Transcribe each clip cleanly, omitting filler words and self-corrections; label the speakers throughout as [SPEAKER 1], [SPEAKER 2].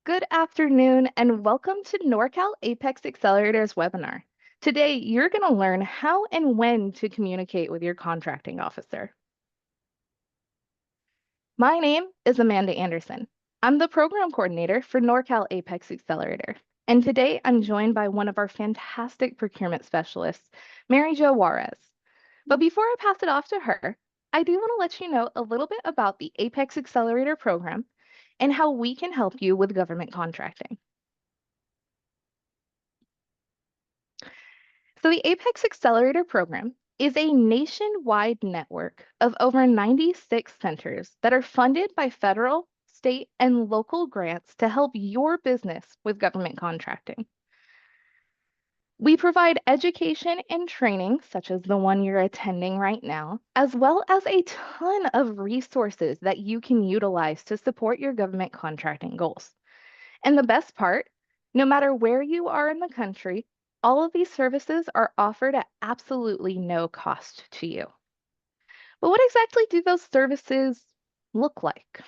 [SPEAKER 1] Good afternoon and welcome to Norcal APEX Accelerator's webinar. Today, you're going to learn how and when to communicate with your contracting officer. My name is Amanda Anderson. I'm the program coordinator for Norcal APEX Accelerator. And today I'm joined by one of our fantastic procurement specialists, Mary Jo Juarez. But before I pass it off to her, I do want to let you know a little bit about the APEX Accelerator program and how we can help you with government contracting. So the APEX Accelerator program is a nationwide network of over 96 centers that are funded by federal, state, and local grants to help your business with government contracting. We provide education and training, such as the one you're attending right now, as well as a ton of resources that you can utilize to support your government contracting goals. And the best part, no matter where you are in the country, all of these services are offered at absolutely no cost to you. But what exactly do those services look like?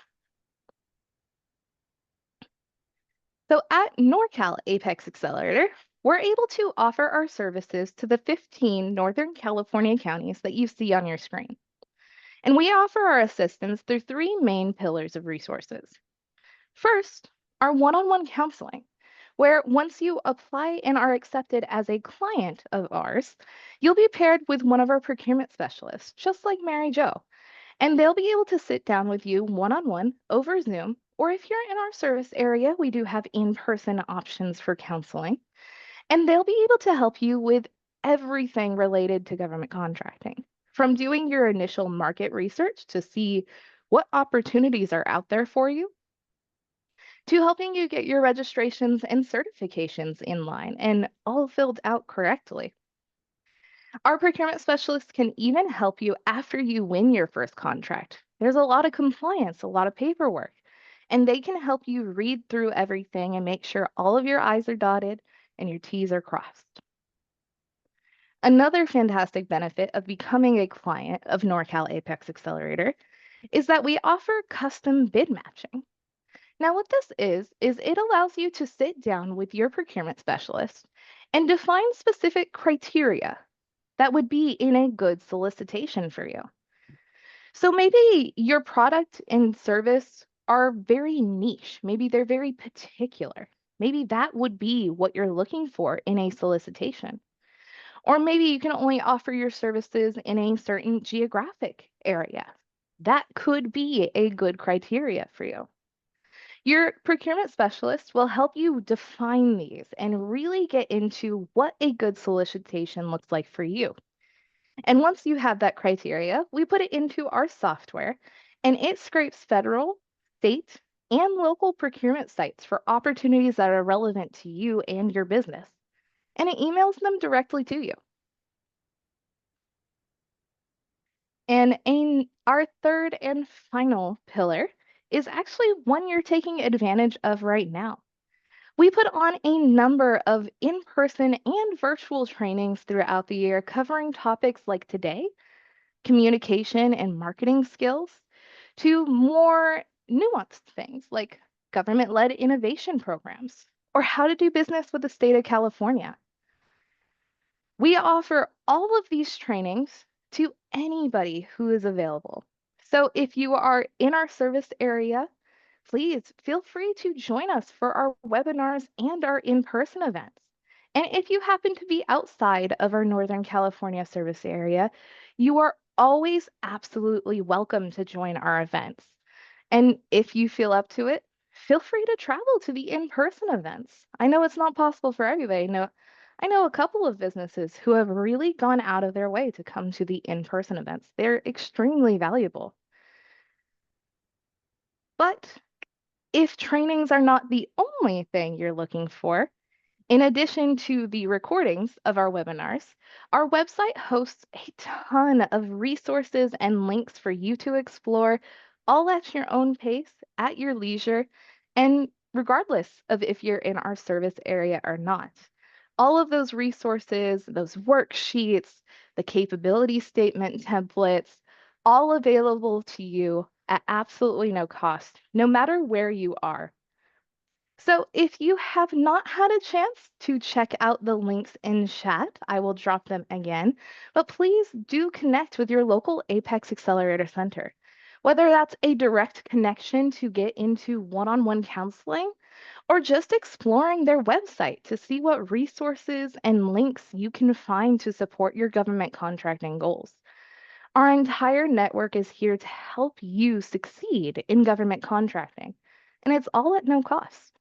[SPEAKER 1] So at Norcal APEX Accelerator, we're able to offer our services to the 15 Northern California counties that you see on your screen. And we offer our assistance through three main pillars of resources. First, our one-on-one counseling, where once you apply and are accepted as a client of ours, you'll be paired with one of our procurement specialists, just like Mary Jo, and they'll be able to sit down with you one-on-one over Zoom, or if you're in our service area, we do have in-person options for counseling, and they'll be able to help you with everything related to government contracting, from doing your initial market research to see what opportunities are out there for you, to helping you get your registrations and certifications in line and all filled out correctly. Our procurement specialists can even help you after you win your first contract. There's a lot of compliance, a lot of paperwork, and they can help you read through everything and make sure all of your I's are dotted and your T's are crossed. Another fantastic benefit of becoming a client of Norcal APEX Accelerator is that we offer custom bid matching. Now, what this is it allows you to sit down with your procurement specialist and define specific criteria that would be in a good solicitation for you. So maybe your product and service are very niche. Maybe they're very particular. Maybe that would be what you're looking for in a solicitation. Or maybe you can only offer your services in a certain geographic area. That could be a good criteria for you. Your procurement specialist will help you define these and really get into what a good solicitation looks like for you. And once you have that criteria, we put it into our software and it scrapes federal, state, and local procurement sites for opportunities that are relevant to you and your business. And it emails them directly to you. And our third and final pillar is actually one you're taking advantage of right now. We put on a number of in-person and virtual trainings throughout the year covering topics like today, communication and marketing skills, to more nuanced things like government-led innovation programs or how to do business with the state of California. We offer all of these trainings to anybody who is available. So if you are in our service area, please feel free to join us for our webinars and our in-person events. And if you happen to be outside of our Northern California service area, you are always absolutely welcome to join our events. And if you feel up to it, feel free to travel to the in-person events. I know it's not possible for everybody. No, I know a couple of businesses who have really gone out of their way to come to the in-person events. They're extremely valuable. But if trainings are not the only thing you're looking for, in addition to the recordings of our webinars, our website hosts a ton of resources and links for you to explore, all at your own pace, at your leisure, and regardless of if you're in our service area or not. All of those resources, those worksheets, the capability statement templates, all available to you at absolutely no cost, no matter where you are. So if you have not had a chance to check out the links in chat, I will drop them again. But please do connect with your local APEX Accelerator Center. Whether that's a direct connection to get into one-on-one counseling or just exploring their website to see what resources and links you can find to support your government contracting goals. Our entire network is here to help you succeed in government contracting, and it's all at no cost.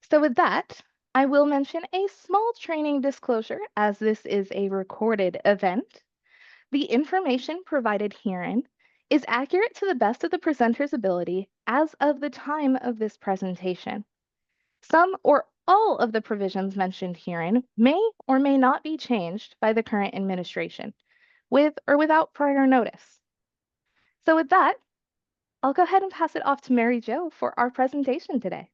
[SPEAKER 1] So, with that, I will mention a small training disclosure as this is a recorded event. The information provided herein is accurate to the best of the presenter's ability as of the time of this presentation. Some or all of the provisions mentioned herein may or may not be changed by the current administration, with or without prior notice. So, with that, I'll go ahead and pass it off to Mary Jo for our presentation today.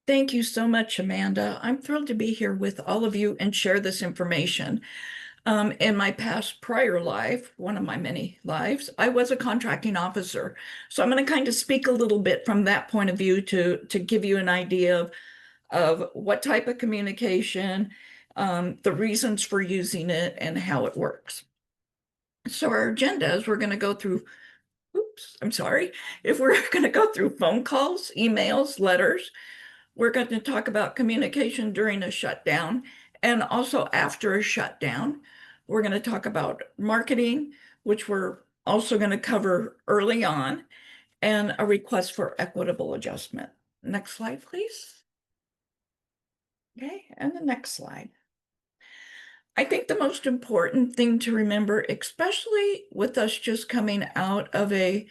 [SPEAKER 2] Thank you so much, Amanda. I'm thrilled to be here with all of you and share this information. In my past prior life, one of my many lives, I was a contracting officer. So I'm going to kind of speak a little bit from that point of view to give you an idea of what type of communication, the reasons for using it, and how it works. So our agenda is we're going to go through, oops, I'm sorry. If we're going to go through phone calls, emails, letters, we're going to talk about communication during a shutdown and also after a shutdown. We're going to talk about marketing, which we're also going to cover early on, and a request for equitable adjustment. Next slide, please. Okay, and the next slide. I think the most important thing to remember, especially with us just coming out of a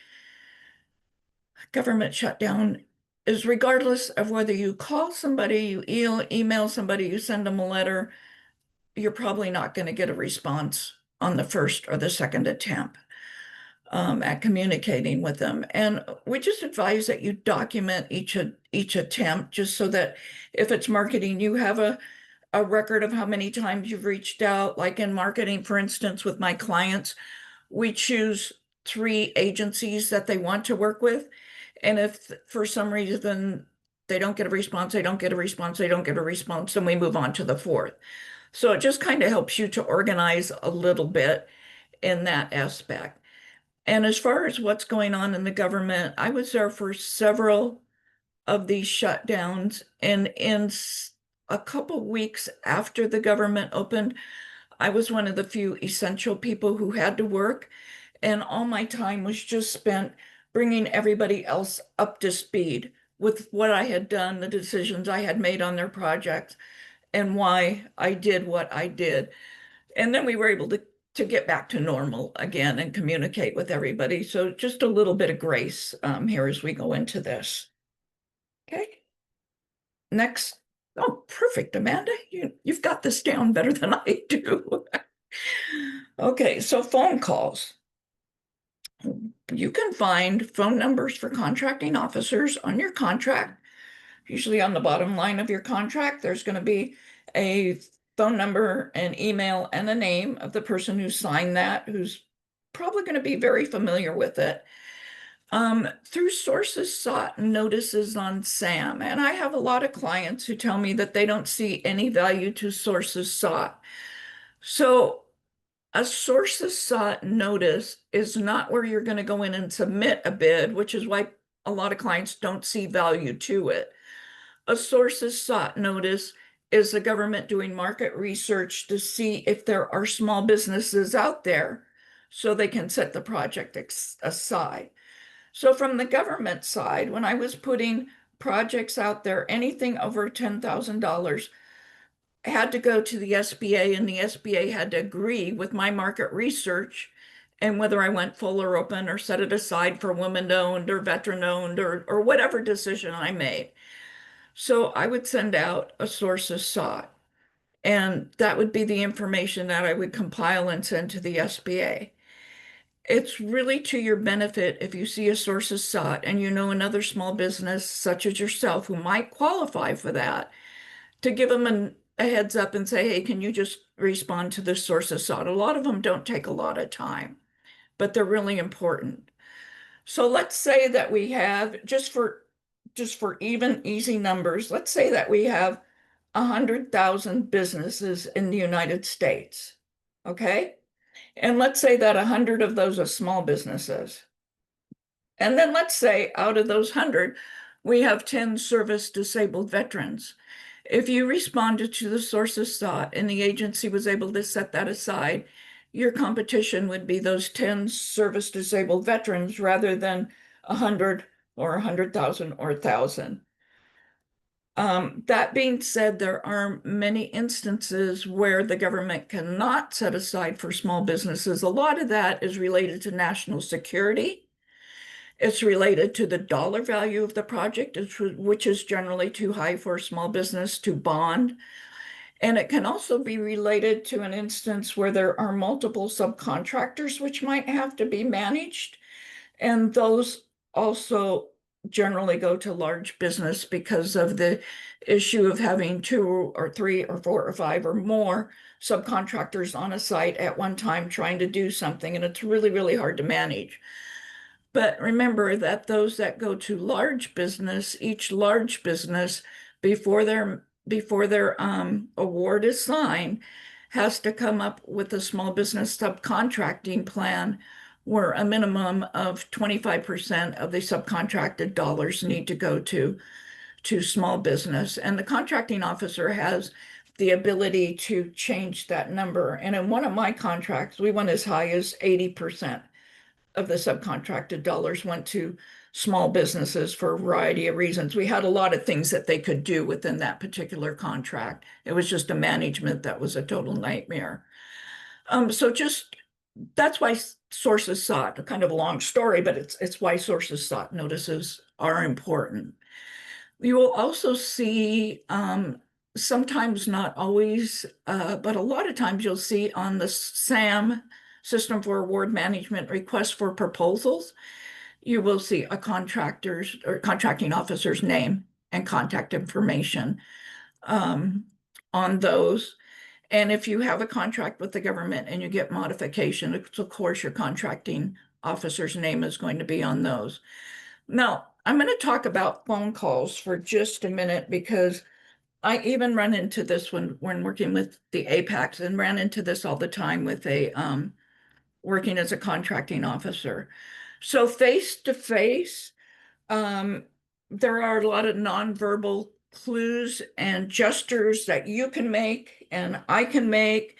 [SPEAKER 2] government shutdown, is regardless of whether you call somebody, you email somebody, you send them a letter, you're probably not going to get a response on the first or the second attempt at communicating with them. And we just advise that you document each attempt just so that if it's marketing, you have a record of how many times you've reached out. Like in marketing, for instance, with my clients, we choose 3 agencies that they want to work with. And if for some reason they don't get a response, they don't get a response, they don't get a response, then we move on to the 4th. So it just kind of helps you to organize a little bit in that aspect. And as far as what's going on in the government, I was there for several of these shutdowns. And in a couple weeks after the government opened, I was one of the few essential people who had to work. And all my time was just spent bringing everybody else up to speed with what I had done, the decisions I had made on their projects, and why I did what I did. And then we were able to get back to normal again and communicate with everybody. So just a little bit of grace here as we go into this. Okay. Next. Oh, perfect, Amanda. You've got this down better than I do. Okay, so phone calls. You can find phone numbers for contracting officers on your contract. Usually on the bottom line of your contract, there's going to be a phone number, an email, and a name of the person who signed that, who's probably going to be very familiar with it. Through sources sought notices on SAM, and I have a lot of clients who tell me that they don't see any value to sources sought. So a sources sought notice is not where you're going to go in and submit a bid, which is why a lot of clients don't see value to it. A sources sought notice is the government doing market research to see if there are small businesses out there so they can set the project aside. So from the government side, when I was putting projects out there, anything over $10,000 had to go to the SBA, and the SBA had to agree with my market research and whether I went full or open or set it aside for women-owned or veteran-owned or whatever decision I made. So I would send out a sources sought, and that would be the information that I would compile and send to the SBA. It's really to your benefit if you see a sources sought and you know another small business such as yourself who might qualify for that, to give them a heads up and say, hey, can you just respond to this sources sought? A lot of them don't take a lot of time, but they're really important. So let's say that we have, just for even easy numbers, let's say that we have 100,000 businesses in the United States. Okay? And let's say that 100 of those are small businesses. And then let's say out of those 100, we have 10 service disabled veterans. If you responded to the sources sought and the agency was able to set that aside, your competition would be those 10 service disabled veterans rather than 100 or 100,000 or 1,000. That being said, there are many instances where the government cannot set aside for small businesses. A lot of that is related to national security. It's related to the dollar value of the project, which is generally too high for a small business to bond. And it can also be related to an instance where there are multiple subcontractors which might have to be managed. And those also generally go to large business because of the issue of having two or three or four or five or more subcontractors on a site at one time trying to do something. And it's really, really hard to manage. But remember that those that go to large business, each large business, before their award is signed, has to come up with a small business subcontracting plan where a minimum of 25% of the subcontracted dollars need to go to small business. And the contracting officer has the ability to change that number. And in one of my contracts, we went as high as 80% of the subcontracted dollars went to small businesses for a variety of reasons. We had a lot of things that they could do within that particular contract. It was just a management that was a total nightmare. So just that's why sources sought, kind of a long story, but it's why sources sought notices are important. You will also see sometimes, not always, but a lot of times you'll see on the SAM, System for Award Management, request for proposals, you will see a contractor's or contracting officer's name and contact information on those. And if you have a contract with the government and you get modification, of course, your contracting officer's name is going to be on those. Now, I'm going to talk about phone calls for just a minute because I even run into this when working with the APEX and ran into this all the time with a working as a contracting officer. So face to face, um, there are a lot of nonverbal clues and gestures that you can make and I can make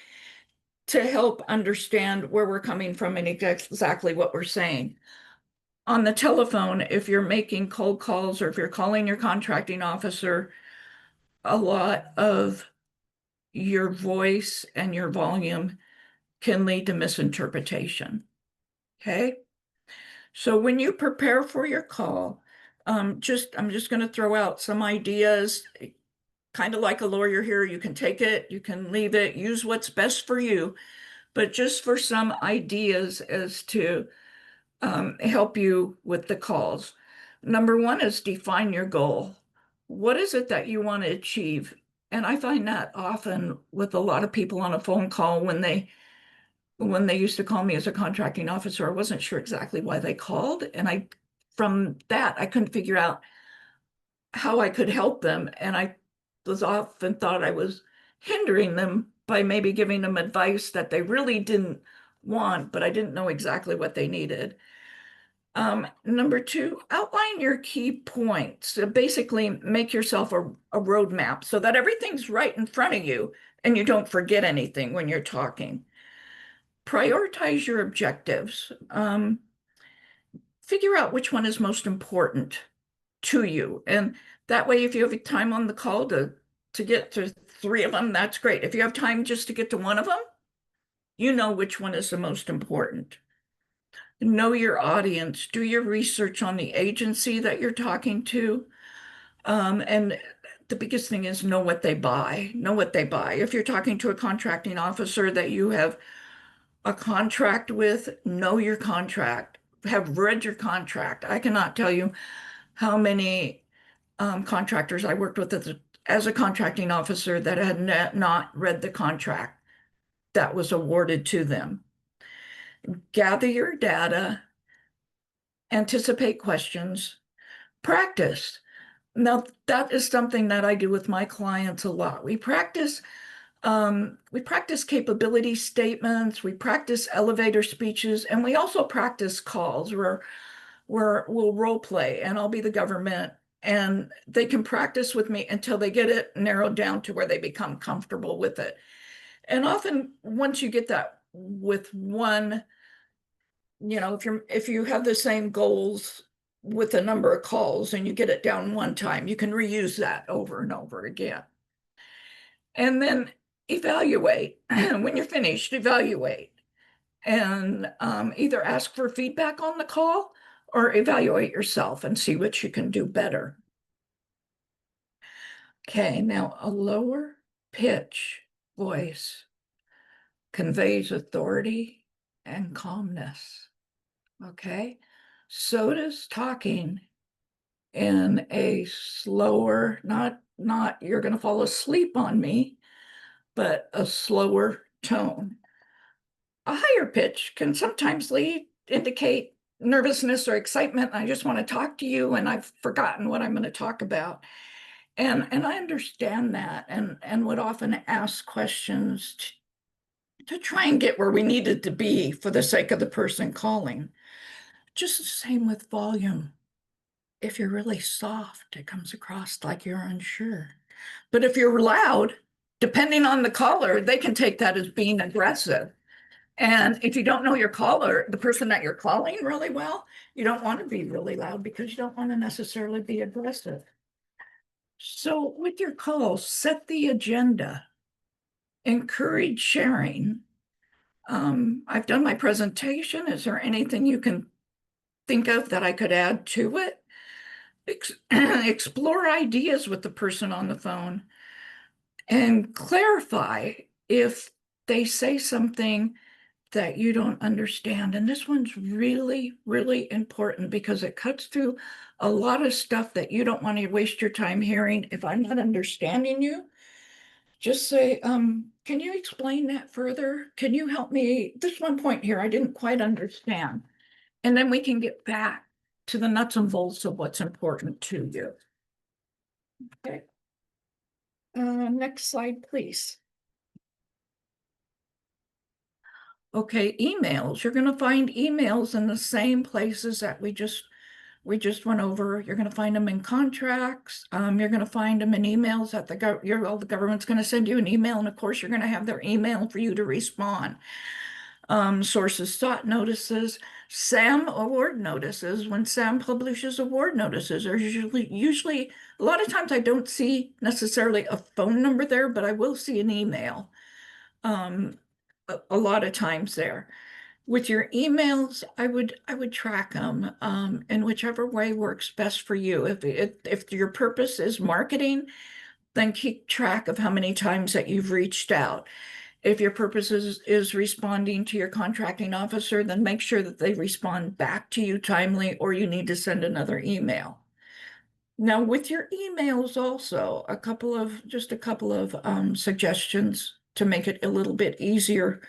[SPEAKER 2] to help understand where we're coming from and exactly what we're saying. On the telephone, if you're making cold calls or if you're calling your contracting officer, a lot of your voice and your volume can lead to misinterpretation. Okay. So when you prepare for your call, I'm just going to throw out some ideas, kind of like a lawyer here. You can take it, you can leave it, use what's best for you, but just for some ideas as to help you with the calls. Number one is define your goal. What is it that you want to achieve? And I find that often with a lot of people on a phone call when they used to call me as a contracting officer, I wasn't sure exactly why they called. And from that, I couldn't figure out how I could help them. And I was often thought I was hindering them by maybe giving them advice that they really didn't want, but I didn't know exactly what they needed. Number two, outline your key points. So basically, make yourself a roadmap so that everything's right in front of you and you don't forget anything when you're talking. Prioritize your objectives. Figure out which one is most important to you. And that way, if you have time on the call to get to three of them, that's great. If you have time just to get to one of them, you know which one is the most important. Know your audience, do your research on the agency that you're talking to. And the biggest thing is know what they buy. Know what they buy. If you're talking to a contracting officer that you have a contract with, know your contract, have read your contract. I cannot tell you how many contractors I worked with as a contracting officer that had not read the contract that was awarded to them. Gather your data anticipate questions, practice. Now, that is something that I do with my clients a lot. We practice capability statements, we practice elevator speeches, and we also practice calls where we'll role play and I'll be the government and they can practice with me until they get it narrowed down to where they become comfortable with it. And often once you get that with one, if you have the same goals with a number of calls and you get it down one time, you can reuse that over and over again. And then evaluate. When you're finished, evaluate and either ask for feedback on the call or evaluate yourself and see what you can do better. Okay, now a lower pitch voice conveys authority and calmness. Okay, so does talking in a slower, not you're going to fall asleep on me, but a slower tone. A higher pitch can sometimes indicate nervousness or excitement. I just want to talk to you and I've forgotten what I'm going to talk about. And I understand that and would often ask questions to try and get where we needed to be for the sake of the person calling. Just the same with volume. If you're really soft, it comes across like you're unsure. But if you're loud, depending on the caller, they can take that as being aggressive. And if you don't know your caller, the person that you're calling really well, you don't want to be really loud because you don't want to necessarily be aggressive. So with your calls, set the agenda, encourage sharing. I've done my presentation. Is there anything you can think of that I could add to it? Explore ideas with the person on the phone and clarify if they say something that you don't understand. And this one's really, really important because it cuts through a lot of stuff that you don't want to waste your time hearing. If I'm not understanding you, just say, can you explain that further? Can you help me? This one point here, I didn't quite understand. And then we can get back to the nuts and bolts of what's important to you. Okay. Next slide, please. Okay, emails. You're going to find emails in the same places that we just went over. You're going to find them in contracts. You're going to find them in emails that the government's going to send you an email, and of course, you're going to have their email for you to respond. Sources sought notices, SAM award notices. When SAM publishes award notices, there's usually a lot of times I don't see necessarily a phone number there, but I will see an email. A lot of times there. With your emails, I would track them in whichever way works best for you. If your purpose is marketing, then keep track of how many times that you've reached out. If your purpose is responding to your contracting officer, then make sure that they respond back to you timely, or you need to send another email. Now, with your emails also, just a couple of suggestions to make it a little bit easier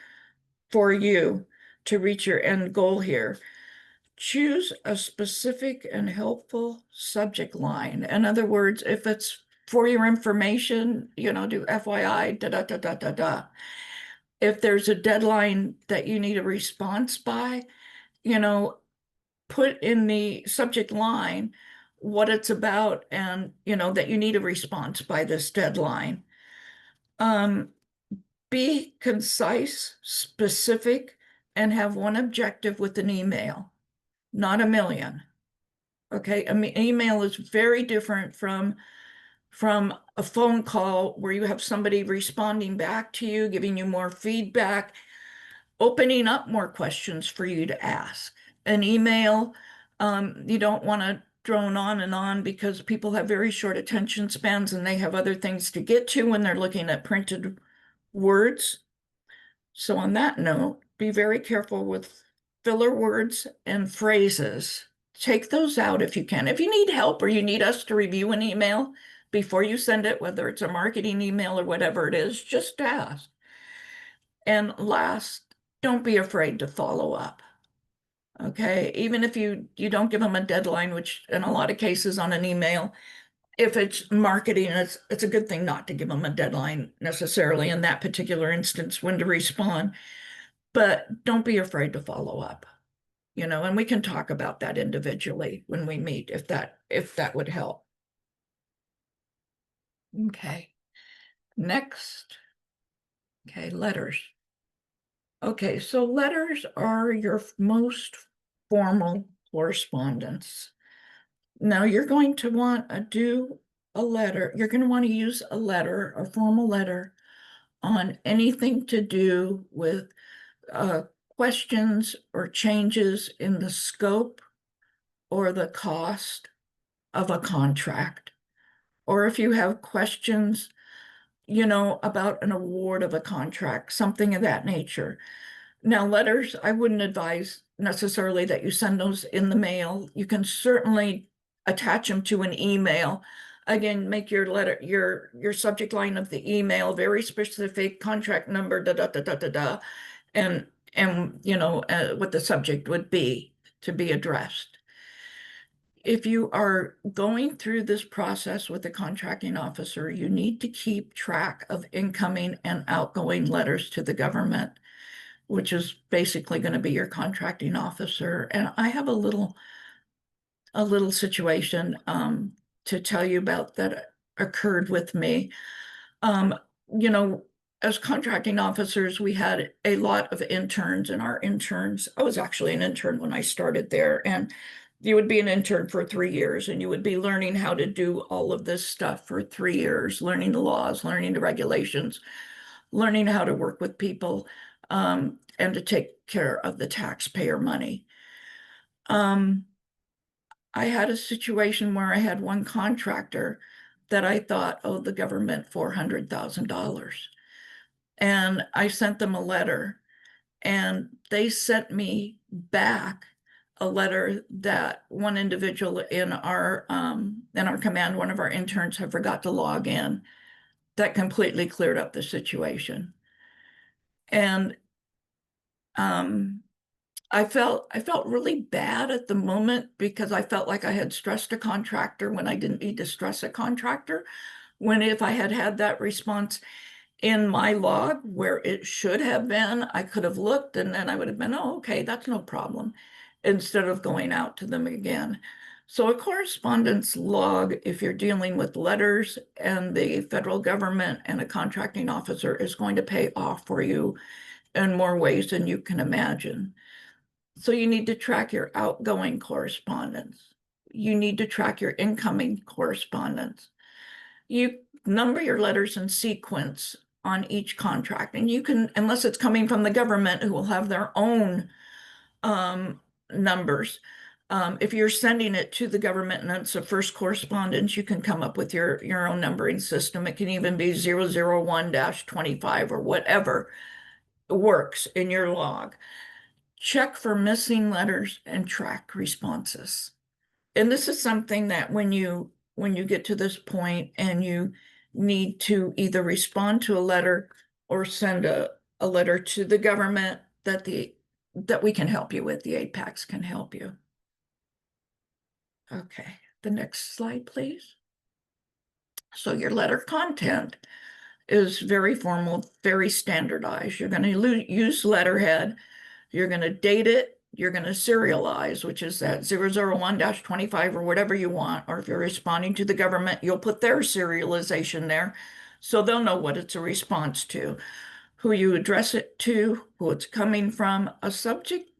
[SPEAKER 2] for you to reach your end goal here. Choose a specific and helpful subject line. In other words, if it's for your information, do FYI, da da da da da da. If there's a deadline that you need a response by, put in the subject line what it's about and, that you need a response by this deadline. Be concise, specific, and have one objective with an email, not a million. Okay, email is very different from a phone call where you have somebody responding back to you, giving you more feedback, opening up more questions for you to ask. An email, you don't want to drone on and on because people have very short attention spans and they have other things to get to when they're looking at printed words. So on that note, be very careful with filler words and phrases. Take those out if you can. If you need help or you need us to review an email before you send it, whether it's a marketing email or whatever it is, just ask. And last, don't be afraid to follow up. Okay, even if you don't give them a deadline, which in a lot of cases on an email, if it's marketing, it's a good thing not to give them a deadline necessarily in that particular instance when to respond. But don't be afraid to follow up, and we can talk about that individually when we meet if that would help. Okay. Next. Okay, letters. Okay, so letters are your most formal correspondence. Now you're going to want to do a letter. You're going to want to use a letter, a formal letter, on anything to do with uh, questions or changes in the scope or the cost of a contract. Or if you have questions, about an award of a contract, something of that nature. Now, letters, I wouldn't advise necessarily that you send those in the mail. You can certainly attach them to an email. Again, make your letter, your subject line of the email very specific, contract number, da da da da da da, and what the subject would be to be addressed. If you are going through this process with the contracting officer, you need to keep track of incoming and outgoing letters to the government, which is basically going to be your contracting officer. And I have a little situation to tell you about that occurred with me. Um, you know, as contracting officers, we had a lot of interns, and our interns, I was actually an intern when I started there, and you would be an intern for 3 years, and you would be learning how to do all of this stuff for 3 years, learning the laws, learning the regulations, learning how to work with people, and to take care of the taxpayer money. Um, I had a situation where I had one contractor that I thought owed the government $400,000. And I sent them a letter, and they sent me back a letter that one individual in our command, one of our interns, had forgot to log in. That completely cleared up the situation. And um, I felt really bad at the moment because I felt like I had stressed a contractor when I didn't need to stress a contractor. When if I had had that response in my log where it should have been, I could have looked and then I would have been, oh, okay, that's no problem, instead of going out to them again. So a correspondence log, if you're dealing with letters and the federal government and a contracting officer, is going to pay off for you in more ways than you can imagine. So you need to track your outgoing correspondence. You need to track your incoming correspondence. You number your letters in sequence on each contract. And you can, unless it's coming from the government, who will have their own numbers. If you're sending it to the government and it's a first correspondence, you can come up with your own numbering system. It can even be 001-25 or whatever works in your log. Check for missing letters and track responses. And this is something that when you get to this point and you need to either respond to a letter or send a letter to the government, that we can help you with, the APEX can help you. Okay, the next slide, please. So your letter content is very formal, very standardized. You're going to use letterhead. You're going to date it. You're going to serialize, which is that 001-25 or whatever you want. Or if you're responding to the government, you'll put their serialization there so they'll know what it's a response to, who you address it to, who it's coming from, a subject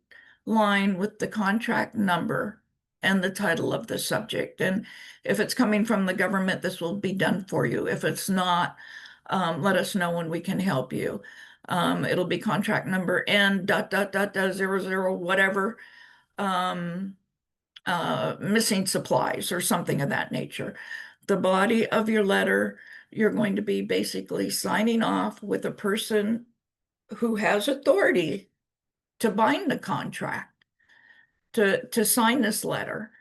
[SPEAKER 2] line with the contract number and the title of the subject. And if it's coming from the government, this will be done for you. If it's not, let us know and we can help you. It'll be contract number N dot dot dot dot 00 whatever, missing supplies or something of that nature. The body of your letter, you're going to be basically signing off with a person who has authority to bind the contract, to sign this letter,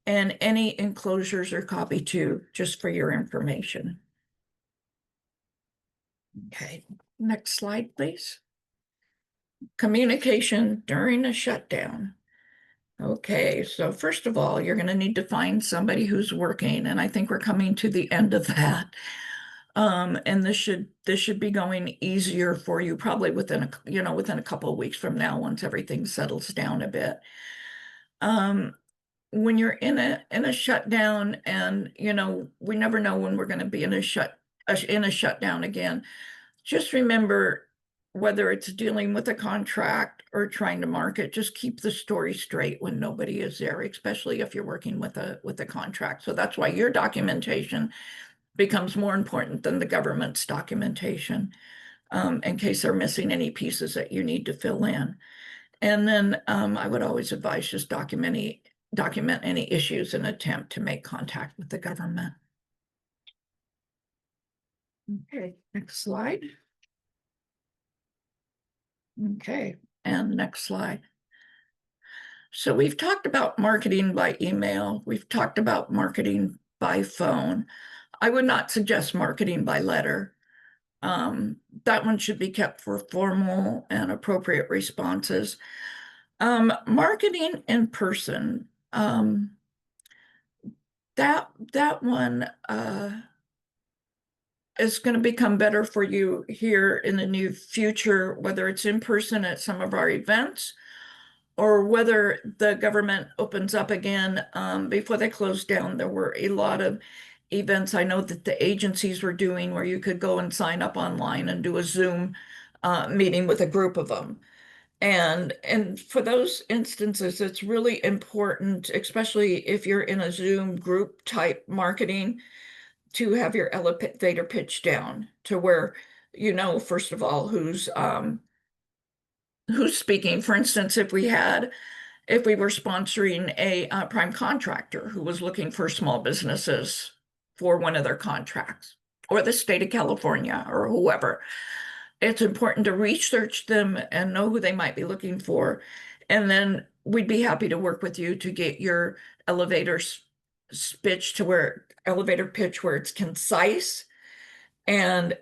[SPEAKER 2] and any enclosures are copied too, just for your information. Okay, next slide, please. Communication during a shutdown. Okay, so first of all, you're going to need to find somebody who's working, and I think we're coming to the end of that. And this should be going easier for you probably within a couple of weeks from now once everything settles down a bit. Um, when you're in a shutdown, and we never know when we're going to be in a shutdown again. Just remember, whether it's dealing with a contract or trying to market, just keep the story straight when nobody is there, especially if you're working with a contract. So that's why your documentation becomes more important than the government's documentation, in case they're missing any pieces that you need to fill in. And then I would always advise just document any issues and attempt to make contact with the government. Okay, next slide. Okay, and next slide. So we've talked about marketing by email. We've talked about marketing by phone. I would not suggest marketing by letter. That one should be kept for formal and appropriate responses. Marketing in person, that one is going to become better for you here in the near future, whether it's in person at some of our events or whether the government opens up again. Before they closed down, there were a lot of events I know that the agencies were doing where you could go and sign up online and do a Zoom meeting with a group of them. And for those instances, it's really important, especially if you're in a Zoom group type marketing, to have your elevator pitch down to where first of all who's speaking. For instance, if we were sponsoring a prime contractor who was looking for small businesses for one of their contracts, or the state of California or whoever, it's important to research them and know who they might be looking for. And then we'd be happy to work with you to get your elevator pitch where it's concise and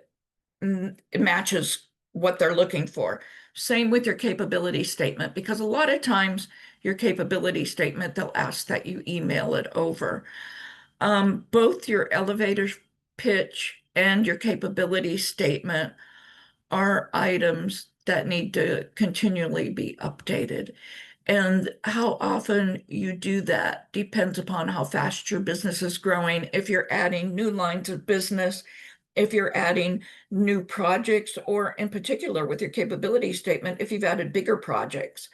[SPEAKER 2] it matches what they're looking for. Same with your capability statement, because a lot of times your capability statement, they'll ask that you email it over. Both your elevator pitch and your capability statement are items that need to continually be updated. And how often you do that depends upon how fast your business is growing. If you're adding new lines of business, if you're adding new projects, or in particular with your capability statement, if you've added bigger projects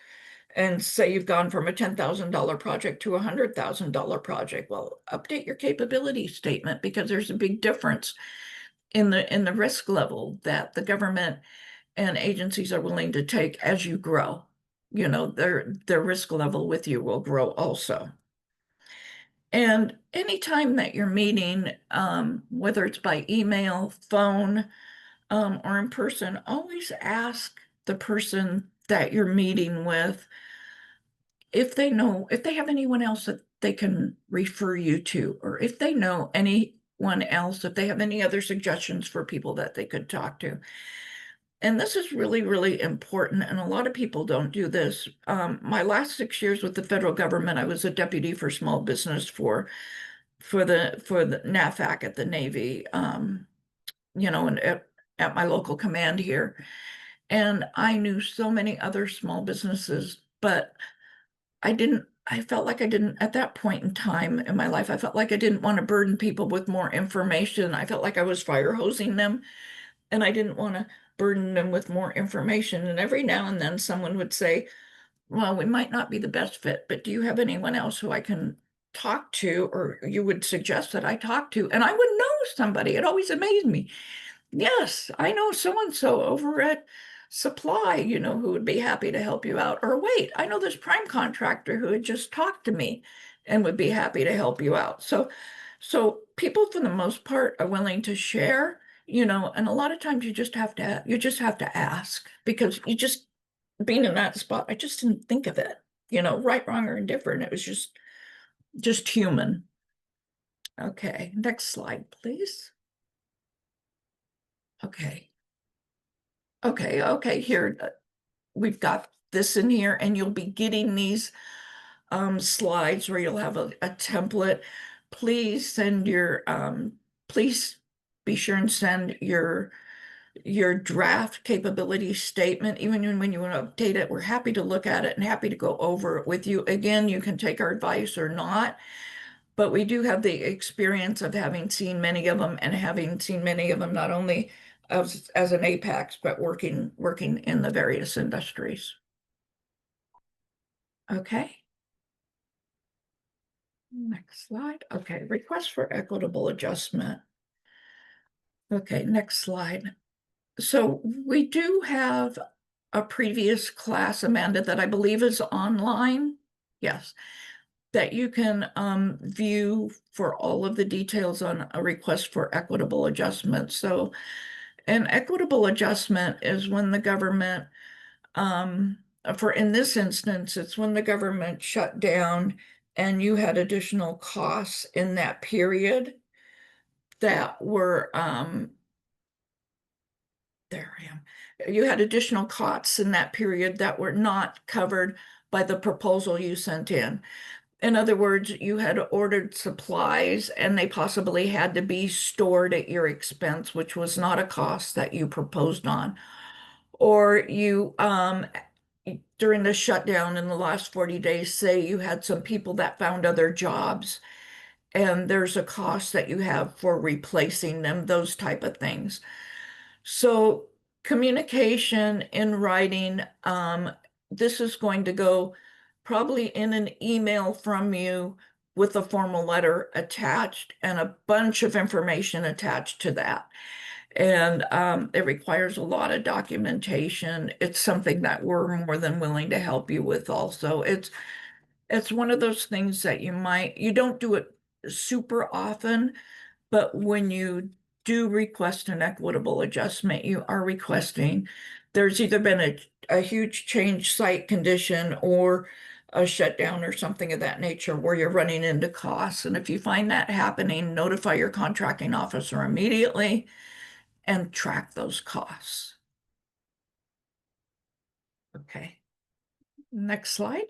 [SPEAKER 2] and say you've gone from a $10,000 project to a $100,000 project, well, update your capability statement, because there's a big difference in the risk level that the government and agencies are willing to take as you grow. Their risk level with you will grow also. And anytime that you're meeting, whether it's by email, phone, or in person, always ask the person that you're meeting with if they have anyone else that they can refer you to, or if they know anyone else, if they have any other suggestions for people that they could talk to. And this is really, really important, and a lot of people don't do this. My last 6 years with the federal government, I was a deputy for small business for the NAFAC at the Navy, and at my local command here. And I knew so many other small businesses, but I felt like I didn't, at that point in time in my life, I felt like I didn't want to burden people with more information. I felt like I was fire hosing them, and I didn't want to burden them with more information. And every now and then someone would say, well, we might not be the best fit, but do you have anyone else who I can talk to, or you would suggest that I talk to? And I would know somebody. It always amazed me. Yes, I know so-and-so over at Supply, who would be happy to help you out. Or wait, I know this prime contractor who had just talked to me and would be happy to help you out. So people for the most part are willing to share, and a lot of times you just have to ask, because being in that spot, I just didn't think of it, right, wrong, or indifferent. It was just human. Okay, next slide, please. Okay. Okay, here we've got this in here, and you'll be getting these slides where you'll have a template. Please send your please be sure and send your draft capability statement. Even when you want to update it, we're happy to look at it and happy to go over it with you. Again, you can take our advice or not, but we do have the experience of having seen many of them and having seen many of them not only as an APEX, but working in the various industries. Okay. Next slide. Okay, request for equitable adjustment. Okay, next slide. So we do have a previous class, Amanda, that I believe is online. Yes, that you can view for all of the details on a request for equitable adjustment. So an equitable adjustment is when the government, in this instance, it's when the government shut down and you had additional costs in that period that were, there I am. You had additional costs in that period that were not covered by the proposal you sent in. In other words, you had ordered supplies and they possibly had to be stored at your expense, which was not a cost that you proposed on. Or you, during the shutdown in the last 40 days, say you had some people that found other jobs and there's a cost that you have for replacing them, those type of things. So communication in writing, this is going to go probably in an email from you with a formal letter attached and a bunch of information attached to that. And it requires a lot of documentation. It's something that we're more than willing to help you with also. It's one of those things that you don't do it super often, but when you do request an equitable adjustment, you are requesting, there's either been a huge change site condition or a shutdown or something of that nature where you're running into costs. And if you find that happening, notify your contracting officer immediately and track those costs. Okay. Next slide.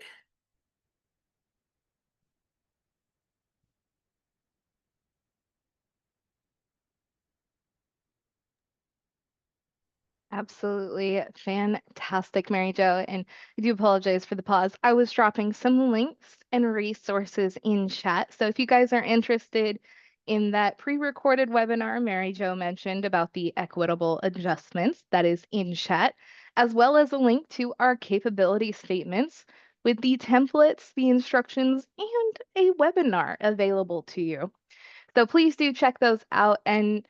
[SPEAKER 1] Absolutely fantastic, Mary Jo. And I do apologize for the pause. I was dropping some links and resources in chat. So if you guys are interested in that pre-recorded webinar Mary Jo mentioned about the equitable adjustments, that is in chat, as well as a link to our capability statements with the templates, the instructions, and a webinar available to you. So please do check those out. And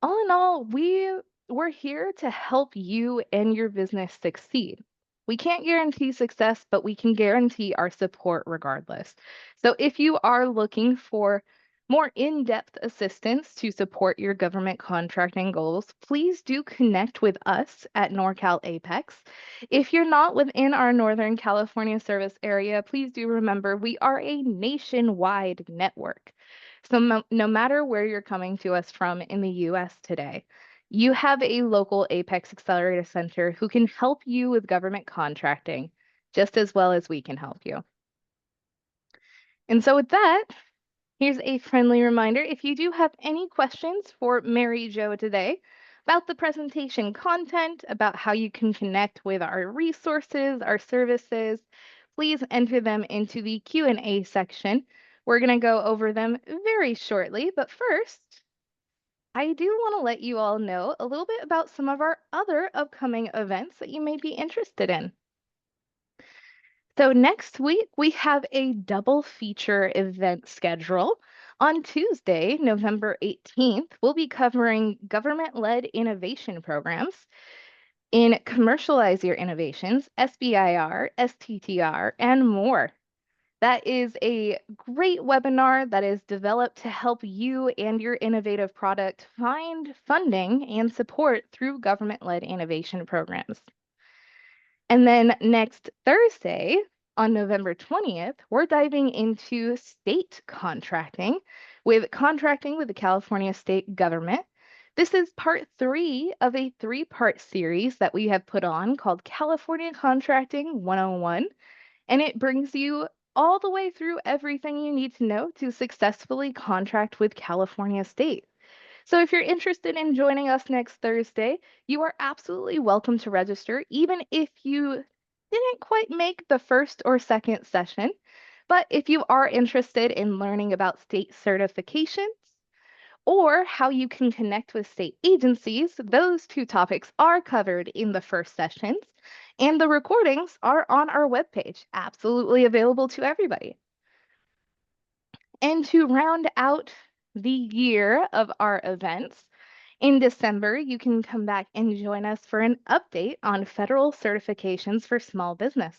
[SPEAKER 1] all in all, we're here to help you and your business succeed. We can't guarantee success, but we can guarantee our support regardless. So if you are looking for more in-depth assistance to support your government contracting goals, please do connect with us at Norcal APEX. If you're not within our Northern California service area, please do remember we are a nationwide network. So no matter where you're coming to us from in the US today, you have a local APEX Accelerator Center who can help you with government contracting just as well as we can help you. And so with that, here's a friendly reminder. If you do have any questions for Mary Jo today about the presentation content, about how you can connect with our resources, our services, please enter them into the Q&A section. We're going to go over them very shortly, but first, I do want to let you all know a little bit about some of our other upcoming events that you may be interested in. So next week, we have a double feature event schedule. On Tuesday, November 18th, we'll be covering government-led innovation programs in Commercialize Your Innovations, SBIR, STTR, and more. That is a great webinar that is developed to help you and your innovative product find funding and support through government-led innovation programs. And then next Thursday, on November 20th, we're diving into state contracting with the California state government. This is part 3 of a 3-part series that we have put on called California Contracting 101, and it brings you all the way through everything you need to know to successfully contract with California State. So if you're interested in joining us next Thursday, you are absolutely welcome to register, even if you didn't quite make the first or second session. But if you are interested in learning about state certifications or how you can connect with state agencies, those two topics are covered in the first sessions, and the recordings are on our webpage, absolutely available to everybody. And to round out the year of our events, in December, you can come back and join us for an update on federal certifications for small business.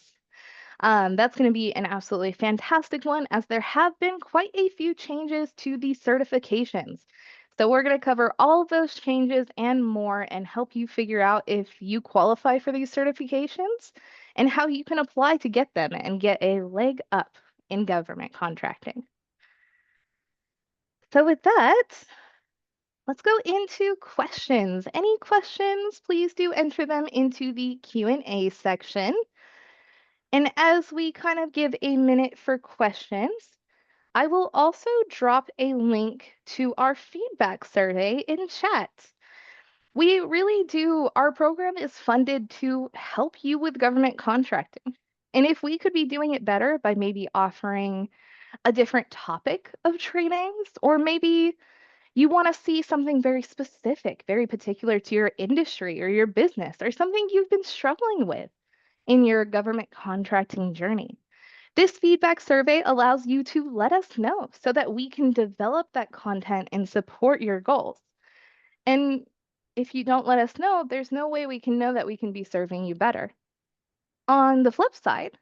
[SPEAKER 1] That's going to be an absolutely fantastic one, as there have been quite a few changes to these certifications. So we're going to cover all of those changes and more and help you figure out if you qualify for these certifications and how you can apply to get them and get a leg up in government contracting. So with that, let's go into questions. Any questions, please do enter them into the Q&A section. And as we kind of give a minute for questions, I will also drop a link to our feedback survey in chat. We really do, our program is funded to help you with government contracting. And if we could be doing it better by maybe offering a different topic of trainings, or maybe you want to see something very specific, very particular to your industry or your business, or something you've been struggling with in your government contracting journey. This feedback survey allows you to let us know so that we can develop that content and support your goals. And if you don't let us know, there's no way we can know that we can be serving you better. On the flip side,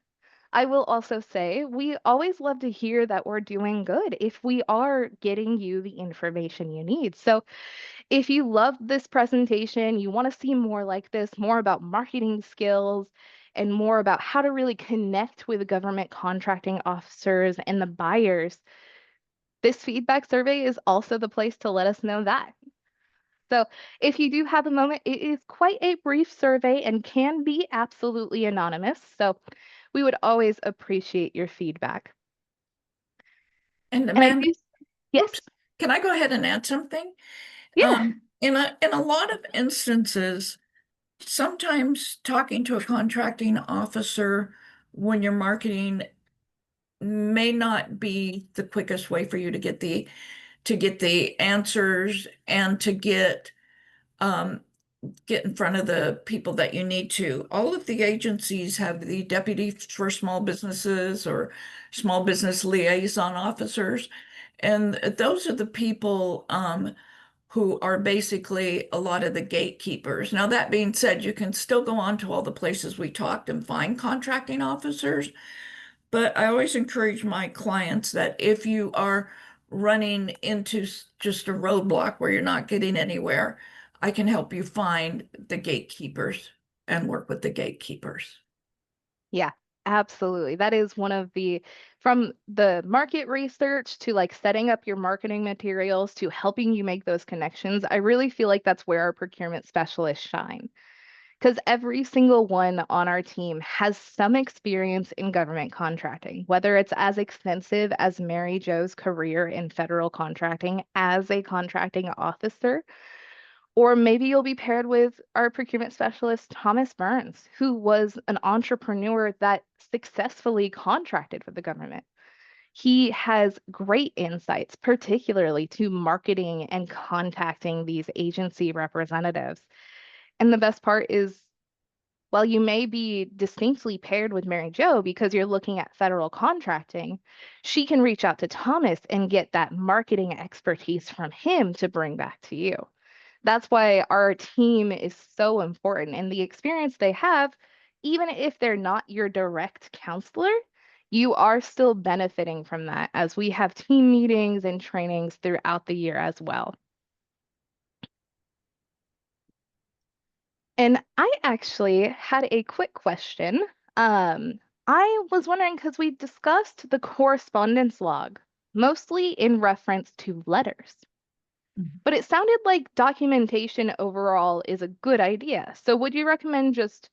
[SPEAKER 1] I will also say we always love to hear that we're doing good if we are getting you the information you need. So if you love this presentation, you want to see more like this, more about marketing skills, and more about how to really connect with government contracting officers and the buyers, this feedback survey is also the place to let us know that. So if you do have a moment, it is quite a brief survey and can be absolutely anonymous. So we would always appreciate your feedback.
[SPEAKER 2] And
[SPEAKER 1] And I
[SPEAKER 2] Amanda,
[SPEAKER 1] do,
[SPEAKER 2] oops,
[SPEAKER 1] yes,
[SPEAKER 2] can I go ahead and add something?
[SPEAKER 1] yeah,
[SPEAKER 2] In a lot of instances, sometimes talking to a contracting officer when you're marketing may not be the quickest way for you to get the answers and to get in front of the people that you need to. All of the agencies have the deputies for small businesses or small business liaison officers, and those are the people who are basically a lot of the gatekeepers. Now, that being said, you can still go on to all the places we talked and find contracting officers, but I always encourage my clients that if you are running into just a roadblock where you're not getting anywhere, I can help you find the gatekeepers and work with the gatekeepers.
[SPEAKER 1] yeah, absolutely. That is one of the, from the market research to like setting up your marketing materials to helping you make those connections. I really feel like that's where our procurement specialists shine. Because every single one on our team has some experience in government contracting, whether it's as extensive as Mary Jo's career in federal contracting as a contracting officer, or maybe you'll be paired with our procurement specialist, Thomas Burns, who was an entrepreneur that successfully contracted with the government. He has great insights, particularly to marketing and contacting these agency representatives. And the best part is, while you may be distinctly paired with Mary Jo because you're looking at federal contracting, she can reach out to Thomas and get that marketing expertise from him to bring back to you. That's why our team is so important. And the experience they have, even if they're not your direct counselor, you are still benefiting from that as we have team meetings and trainings throughout the year as well. And I actually had a quick question. I was wondering because we discussed the correspondence log, mostly in reference to letters, but it sounded like documentation overall is a good idea. So would you recommend just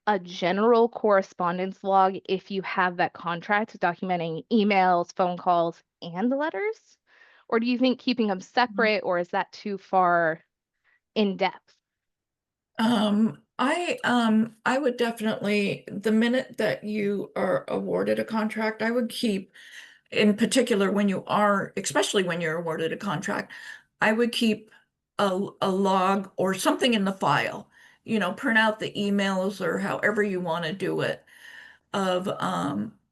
[SPEAKER 1] a general correspondence log if you have that contract documenting emails, phone calls, and letters? Or do you think keeping them separate, or is that too far in depth?
[SPEAKER 2] I would definitely, the minute that you are awarded a contract, I would keep, in particular when you are, especially when you're awarded a contract, I would keep a log or something in the file, print out the emails or however you want to do it of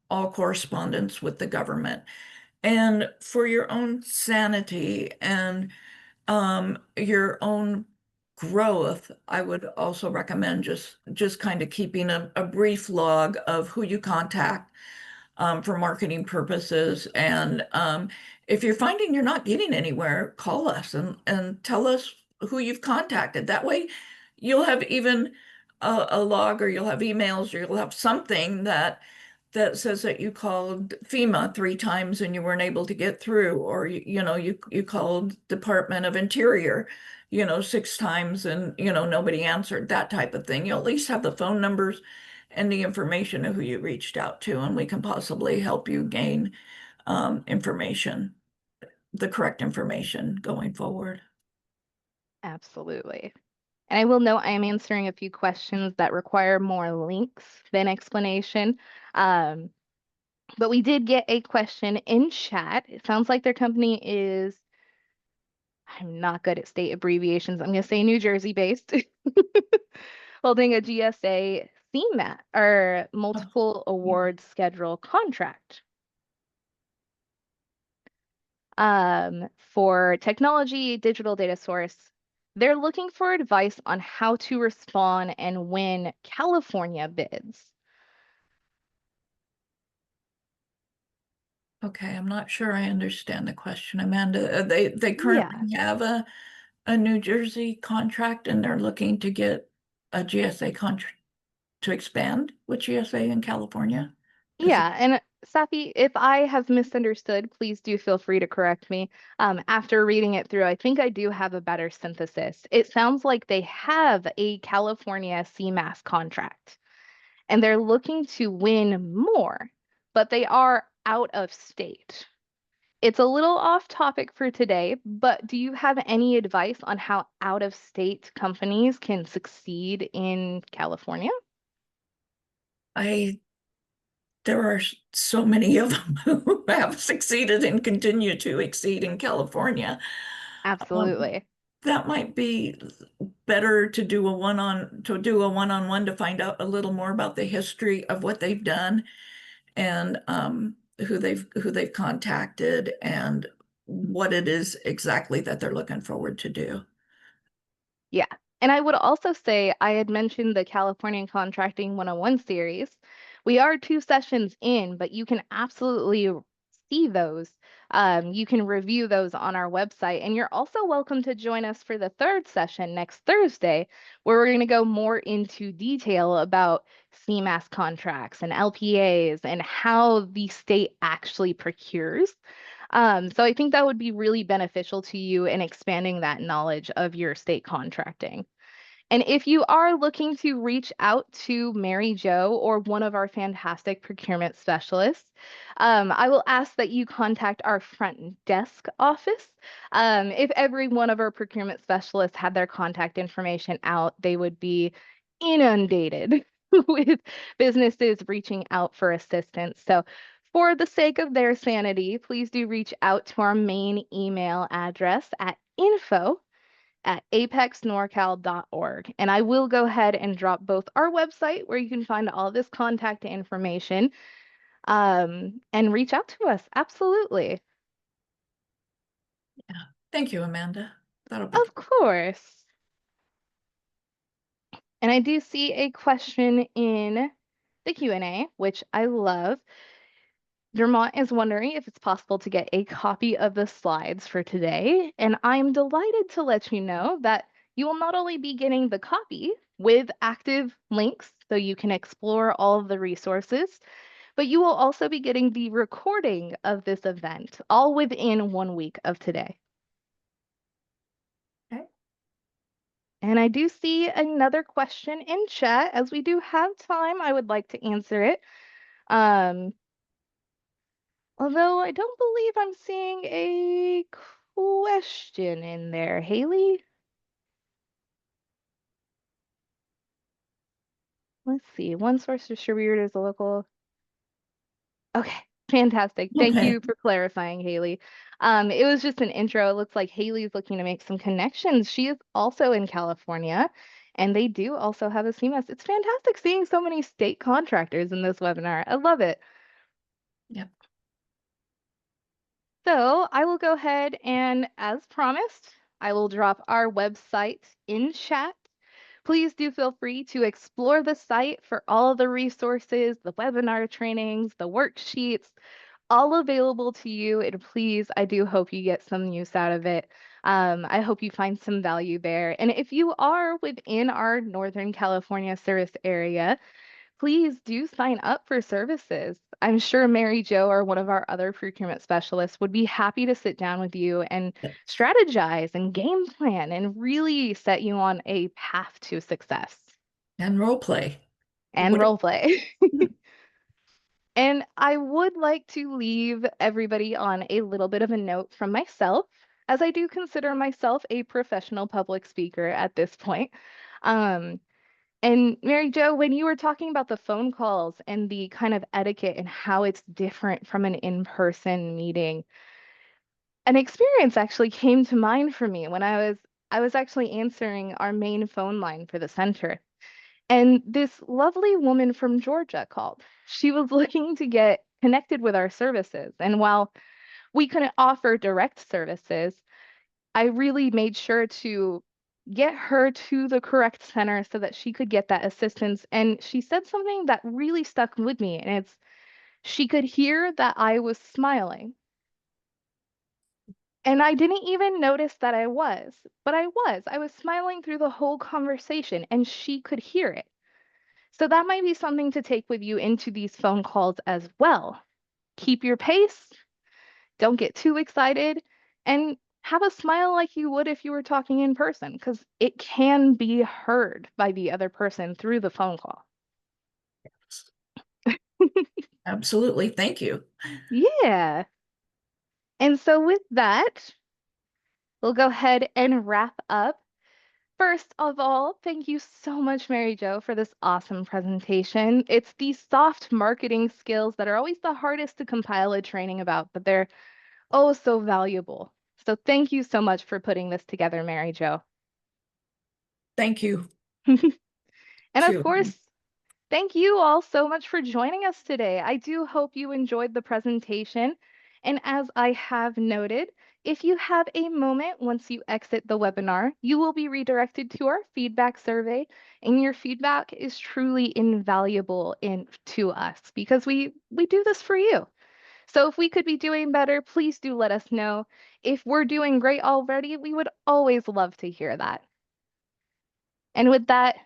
[SPEAKER 2] all correspondence with the government. And for your own sanity and your own growth, I would also recommend just kind of keeping a brief log of who you contact for marketing purposes. And if you're finding you're not getting anywhere, call us and tell us who you've contacted. That way, you'll have even a log, or you'll have emails, or you'll have something that says that you called FEMA 3 times and you weren't able to get through, or you called Department of Interior, 6 times and nobody answered, that type of thing. You'll at least have the phone numbers and the information of who you reached out to, and we can possibly help you gain information, the correct information going forward.
[SPEAKER 1] Absolutely. And I will note I am answering a few questions that require more links than explanation. Um, but we did get a question in chat. It sounds like their company is, I'm not good at state abbreviations. I'm going to say New Jersey based, holding a GSA CMAT or
[SPEAKER 2] Oh,
[SPEAKER 1] multiple
[SPEAKER 2] yeah.
[SPEAKER 1] award schedule contract. For technology, digital data source, they're looking for advice on how to respond and win California bids.
[SPEAKER 2] Okay, I'm not sure I understand the question, Amanda. They
[SPEAKER 1] Yeah.
[SPEAKER 2] currently have a New Jersey contract and they're looking to get a GSA contract to expand with GSA in California. Is it?
[SPEAKER 1] Yeah, and Safi, if I have misunderstood, please do feel free to correct me. After reading it through, I think I do have a better synthesis. It sounds like they have a California CMAS contract and they're looking to win more, but they are out of state. It's a little off topic for today, but do you have any advice on how out of state companies can succeed in California?
[SPEAKER 2] I There are so many of them who have succeeded and continue to exceed in California. Um,
[SPEAKER 1] Absolutely.
[SPEAKER 2] that might be better to do a one-on-one to find out a little more about the history of what they've done and who they've contacted and what it is exactly that they're looking forward to do.
[SPEAKER 1] Yeah. And I would also say I had mentioned the California Contracting 101 series. We are 2 sessions in, but you can absolutely see those. You can review those on our website. And you're also welcome to join us for the third session next Thursday, where we're going to go more into detail about CMAS contracts and LPAs and how the state actually procures. So I think that would be really beneficial to you in expanding that knowledge of your state contracting. And if you are looking to reach out to Mary Jo or one of our fantastic procurement specialists, I will ask that you contact our front desk office. If every one of our procurement specialists had their contact information out, they would be inundated with businesses reaching out for assistance. So, for the sake of their sanity, please do reach out to our main email address at info@apexnorcal.org. And I will go ahead and drop both our website, where you can find all this contact information, and reach out to us. Absolutely.
[SPEAKER 2] Yeah. Thank you, Amanda. That'll be
[SPEAKER 1] Of course. And I do see a question in the Q&A, which I love. Dermot is wondering if it's possible to get a copy of the slides for today, and I'm delighted to let you know that you will not only be getting the copy with active links so you can explore all of the resources, but you will also be getting the recording of this event all within 1 week of today.
[SPEAKER 2] okay.
[SPEAKER 1] And I do see another question in chat. As we do have time, I would like to answer it. Um, Although I don't believe I'm seeing a question in there, Haley. Let's see. One source distributor is a local. Okay, fantastic. Thank
[SPEAKER 2] Okay.
[SPEAKER 1] you for clarifying, Haley. It was just an intro. It looks like Haley's looking to make some connections. She is also in California, and they do also have a CMS. It's fantastic seeing so many state contractors in this webinar. I love it.
[SPEAKER 2] Yep.
[SPEAKER 1] So I will go ahead and, as promised, I will drop our website in chat. Please do feel free to explore the site for all of the resources, the webinar trainings, the worksheets, all available to you. And please, I do hope you get some use out of it. I hope you find some value there. And if you are within our Northern California service area, please do sign up for services. I'm sure Mary Jo or one of our other procurement specialists would be happy to sit down with you and strategize and game plan and really set you on a path to success
[SPEAKER 2] And role play.
[SPEAKER 1] and
[SPEAKER 2] What?
[SPEAKER 1] role play. And I would like to leave everybody on a little bit of a note from myself, as I do consider myself a professional public speaker at this point. Um, And Mary Jo, when you were talking about the phone calls and the kind of etiquette and how it's different from an in-person meeting, an experience actually came to mind for me when I was actually answering our main phone line for the center. And this lovely woman from Georgia called. She was looking to get connected with our services. And while we couldn't offer direct services, I really made sure to get her to the correct center so that she could get that assistance. And she said something that really stuck with me, and it's she could hear that I was smiling. And I didn't even notice that I was, but I was. I was smiling through the whole conversation, and she could hear it. So that might be something to take with you into these phone calls as well. Keep your pace, don't get too excited, and have a smile like you would if you were talking in person, because it can be heard by the other person through the phone call.
[SPEAKER 2] Absolutely. Thank you.
[SPEAKER 1] Yeah. And so with that, we'll go ahead and wrap up. First of all, thank you so much, Mary Jo, for this awesome presentation. It's these soft marketing skills that are always the hardest to compile a training about, but they're oh so valuable. So thank you so much for putting this together, Mary Jo.
[SPEAKER 2] Thank you
[SPEAKER 1] And of
[SPEAKER 2] too.
[SPEAKER 1] course, thank you all so much for joining us today. I do hope you enjoyed the presentation. And as I have noted, if you have a moment once you exit the webinar, you will be redirected to our feedback survey, and your feedback is truly invaluable to us because we do this for you. So if we could be doing better, please do let us know. If we're doing great already, we would always love to hear that. And with that,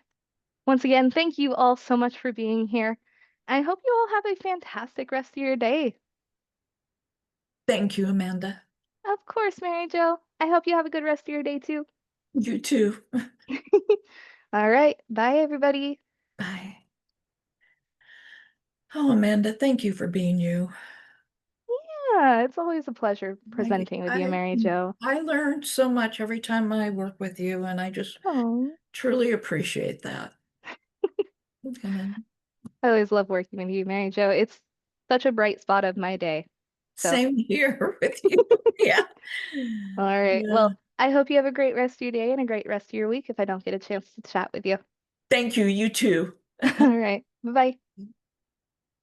[SPEAKER 1] once again, thank you all so much for being here. I hope you all have a fantastic rest of your day.
[SPEAKER 2] Thank you, Amanda.
[SPEAKER 1] Of course, Mary Jo. I hope you have a good rest of your day too.
[SPEAKER 2] You too.
[SPEAKER 1] All right. Bye, everybody.
[SPEAKER 2] Bye. Oh, Amanda, thank you for being you.
[SPEAKER 1] Yeah, it's always a pleasure
[SPEAKER 2] I,
[SPEAKER 1] presenting with you,
[SPEAKER 2] I,
[SPEAKER 1] Mary Jo.
[SPEAKER 2] I learned so much every time I work with you, and I just
[SPEAKER 1] Oh,
[SPEAKER 2] truly appreciate that. And
[SPEAKER 1] I always love working with you, Mary Jo. It's such a bright spot of my day. So,
[SPEAKER 2] same here with you. Yeah.
[SPEAKER 1] all right.
[SPEAKER 2] Yeah.
[SPEAKER 1] Well, I hope you have a great rest of your day and a great rest of your week if I don't get a chance to chat with you.
[SPEAKER 2] Thank you. You too.
[SPEAKER 1] All right. Bye.